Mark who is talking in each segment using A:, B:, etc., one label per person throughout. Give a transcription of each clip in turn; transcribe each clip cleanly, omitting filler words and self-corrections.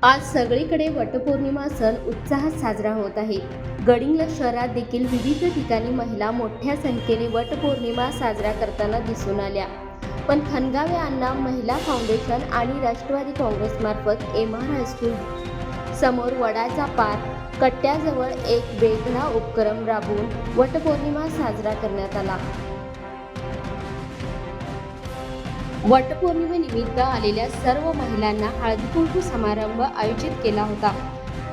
A: आज सगळीकडे वटपौर्णिमा सण उत्साहात साजरा होत आहे. गडिंग्लज शहरात देखील विविध ठिकाणी महिला मोठ्या संख्येने वटपौर्णिमा साजरा करताना दिसून आल्या. पण खणगावे अण्णा महिला फाउंडेशन आणि राष्ट्रवादी काँग्रेसमार्फत MR हायस्कूल समोर वडाचा पार कट्ट्याजवळ एक वेगळा उपक्रम राबवून वटपौर्णिमा साजरा करण्यात आला. वटपौर्णिमेनिमित्त आलेल्या सर्व महिलांना हळदीकुंकू समारंभ आयोजित केला होता.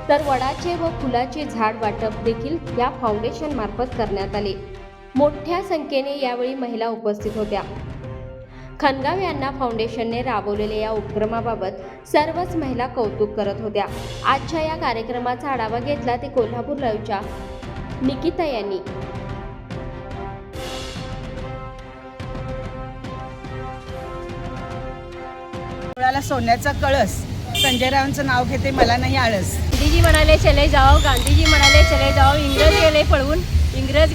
A: तर वडाचे व फुलाचे झाड वाटप देखील या फाउंडेशन मार्फत करण्यात आले. मोठ्या संख्येने यावेळी महिला उपस्थित होत्या. खणगावे अण्णा फाउंडेशनने राबवलेल्या या उपक्रमाबाबत सर्वच महिला कौतुक करत होत्या. आजच्या या कार्यक्रमाचा आढावा घेतला ते कोल्हापूर लाईव्हच्या निकिता यांनी.
B: सोन्याचा कळस, संजयरावांचं नाव घेते मला नाही आळस.
C: गांधीजी म्हणाले चले जाओ, गांधीजी म्हणाले चले जाओ, इंग्रज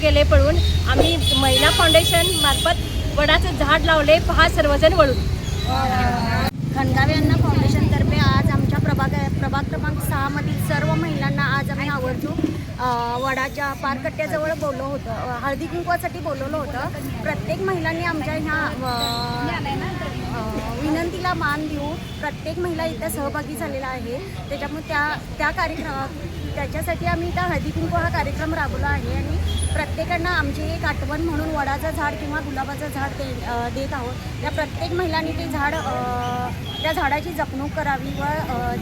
C: गेले पळून आम्ही महिला फाउंडेशन मार्फत वडाचं झाड लावले, पहा सर्वजण वळून.
D: खणगावे अण्णा फाउंडेशनतर्फे आज आमच्या प्रभाग क्रमांक 6 मधील सर्व महिलांना आज आम्ही आवर्जून वडाच्या पारकट्ट्याजवळ बोलवलं होतं, हळदी कुंकवासाठी बोलवलं होतं. प्रत्येक महिलांनी आमच्या ह्या विनंतीला मान देऊ प्रत्येक महिला इथं सहभागी झालेला आहे. त्याच्यामुळे त्याच्यासाठी आम्ही इथं हळदी कुंकू हा कार्यक्रम राबवला आहे आणि प्रत्येकांना आमची एक आठवण म्हणून वडाचं झाड किंवा गुलाबाचं झाड देत आहोत. या प्रत्येक महिलांनी ते झाड त्या झाडाची जपणूक करावी व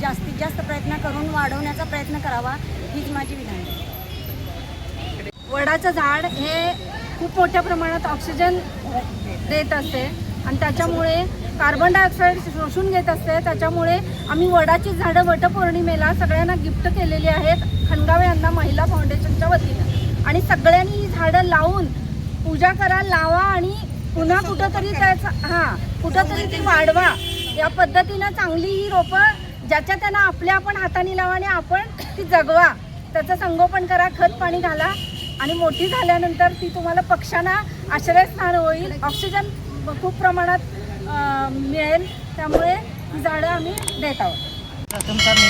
D: जास्तीत जास्त प्रयत्न करून वाढवण्याचा प्रयत्न करावा हीच माझी विनंती.
C: वडाचं झाड हे खूप मोठ्या प्रमाणात ऑक्सिजन देत असते आणि त्याच्यामुळे कार्बन डायऑक्साईड शोषून घेत असते. त्याच्यामुळे आम्ही वडाची झाडं वटपौर्णिमेला सगळ्यांना गिफ्ट केलेली आहेत खणगावे अण्णा महिला फाउंडेशनच्या वतीनं. आणि सगळ्यांनी ही झाडं लावून पूजा करा, लावा आणि पुन्हा कुठंतरी ती वाढवा. या पद्धतीनं चांगली ही रोपं ज्याच्या त्यांना आपल्या आपण हाताने लावा आणि आपण ती जगवा. त्याचं संगोपन करा, खत पाणी घाला आणि मोठी झाल्यानंतर ती तुम्हाला पक्ष्यांना आश्रयस्थान होईल, ऑक्सिजन खूप प्रमाणात मिळेल. त्यामुळे ही झाडं आम्ही देत आहोत.
E: प्रथमतः मी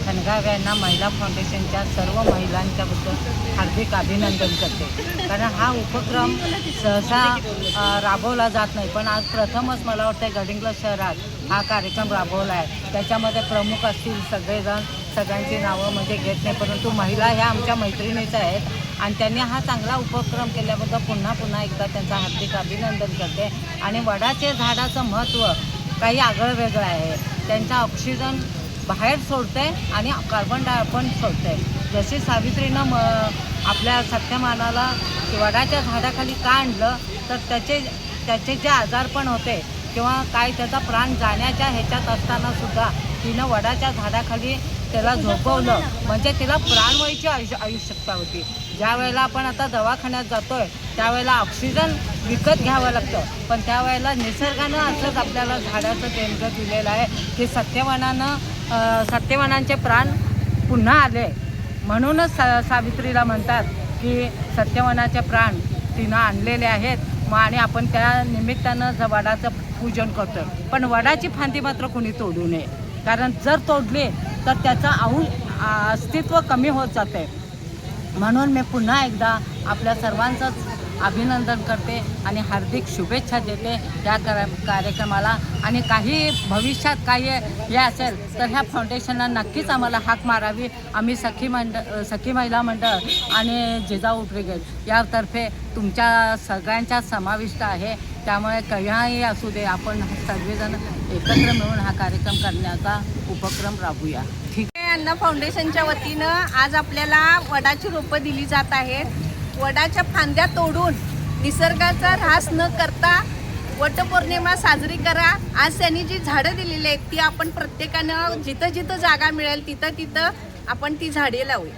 E: खणगावे अण्णा महिला फाउंडेशनच्या सर्व महिलांच्याबद्दल हार्दिक अभिनंदन करते. कारण हा उपक्रम सहसा राबवला जात नाही, पण आज प्रथमच मला वाटतं गडिंग्लज शहरात हा कार्यक्रम राबवला आहे. त्याच्यामध्ये प्रमुख असतील सगळेजण, सगळ्यांची नावं म्हणजे घेत नाही, परंतु महिला ह्या आमच्या मैत्रिणीच आहेत आणि त्यांनी हा चांगला उपक्रम केल्याबद्दल पुन्हा एकदा त्यांचं हार्दिक अभिनंदन करते. आणि वडाचे झाडाचं महत्त्व काही आगळं वेगळं आहे. त्यांचा ऑक्सिजन बाहेर सोडते आणि कार्बन डायऑक्साईड सोडते. जशी सावित्रीनं आपल्या सत्यवानाला वडाच्या झाडाखाली का आणलं तर त्याचे जे आजारपण होते किंवा काय त्याचा प्राण जाण्याच्या ह्याच्यात असताना सुद्धा तिनं वडाच्या झाडाखाली त्याला झोपवलं, म्हणजे तिला प्राणवायूची आयुष्यकता होती. ज्या वेळेला आपण आता दवाखान्यात जातो आहे त्यावेळेला ऑक्सिजन विकत घ्यावं लागतं, पण त्यावेळेला निसर्गानं असंच आपल्याला झाडाचं देणगं दिलेलं आहे की सत्यवानांचे प्राण पुन्हा आले. म्हणूनच सावित्रीला म्हणतात की सत्यवानाचे प्राण तिनं आणलेले आहेत आणि आपण त्या निमित्तानं वडाचं पूजन करतो. पण वडाची फांदी मात्र कोणी तोडू नये, कारण जर तोडली तर त्याचं अस्तित्व कमी होत जाते. म्हणून मी पुन्हा एकदा आपल्या सर्वांचंच अभिनंदन करते आणि हार्दिक शुभेच्छा देते या कार्यक्रमाला. आणि काही भविष्यात काही हे असेल तर ह्या फाउंडेशनला नक्कीच आम्हाला हाक मारावी. आम्ही सखी महिला मंडळ आणि जिजाऊ ब्रिगेड यातर्फे तुमच्या सगळ्यांच्या समाविष्ट आहे. त्यामुळे कशाही असू दे, आपण सगळेजण एकत्र मिळून हा कार्यक्रम करण्याचा उपक्रम राबवूया. ठीक आहे.
C: अण्णा फाउंडेशनच्या वतीनं आज आपल्याला वडाची रोपं दिली जात आहेत. वडाच्या फांद्या तोडून निसर्गाचा ऱ्हास न करता वटपौर्णिमा साजरी करा. आज त्यांनी जी झाडं दिलेली आहेत ती आपण प्रत्येकानं जिथं जागा मिळेल तिथं आपण ती झाडे लावूया.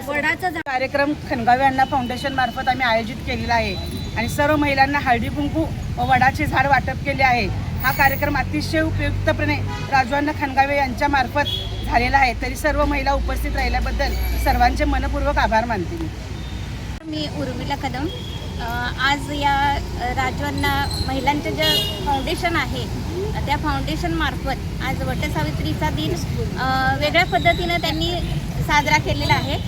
B: वडाचा कार्यक्रम खणगावे अण्णा फाउंडेशन मार्फत आम्ही आयोजित केलेला आहे आणि सर्व महिलांना हळदी कुंकू व वडाचे झाड वाटप केले आहे. हा कार्यक्रम अतिशय उपयुक्तपणे राजूअण्णा खणगावे यांच्या मार्फत झालेला आहे. तरी सर्व महिला उपस्थित राहिल्याबद्दल सर्वांचे मनपूर्वक आभार मानते.
D: मी उर्मिला कदम. आज या राजूअण्णा महिलांचं जे फाउंडेशन आहे
F: त्या फाउंडेशनमार्फत आज वटसावित्रीचा दिन वेगळ्या पद्धतीनं त्यांनी साजरा केलेला आहे.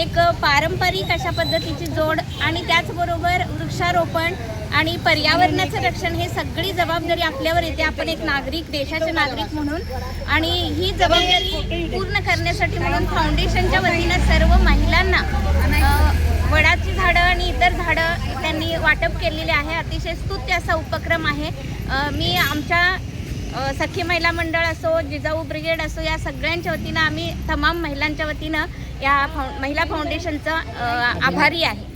F: एक पारंपरिक अशा पद्धतीची जोड आणि त्याचबरोबर वृक्षारोपण आणि पर्यावरणाचं रक्षण हे सगळी जबाबदारी आपल्यावर येते. आपण एक नागरिक, देशाचे नागरिक म्हणून, आणि ही जबाबदारी पूर्ण करण्यासाठी म्हणून फाउंडेशनच्या वतीनं सर्व महिलांना वडाची झाडं आणि इतर झाडं त्यांनी वाटप केलेले आहे. अतिशय स्तुत्य असा उपक्रम आहे. मी आमच्या सखी महिला मंडळ असो, जिजाऊ ब्रिगेड असो, या सगळ्यांच्या वतीनं आम्ही तमाम महिलांच्या वतीनं या महिला फाउंडेशनचं आभारी आहे.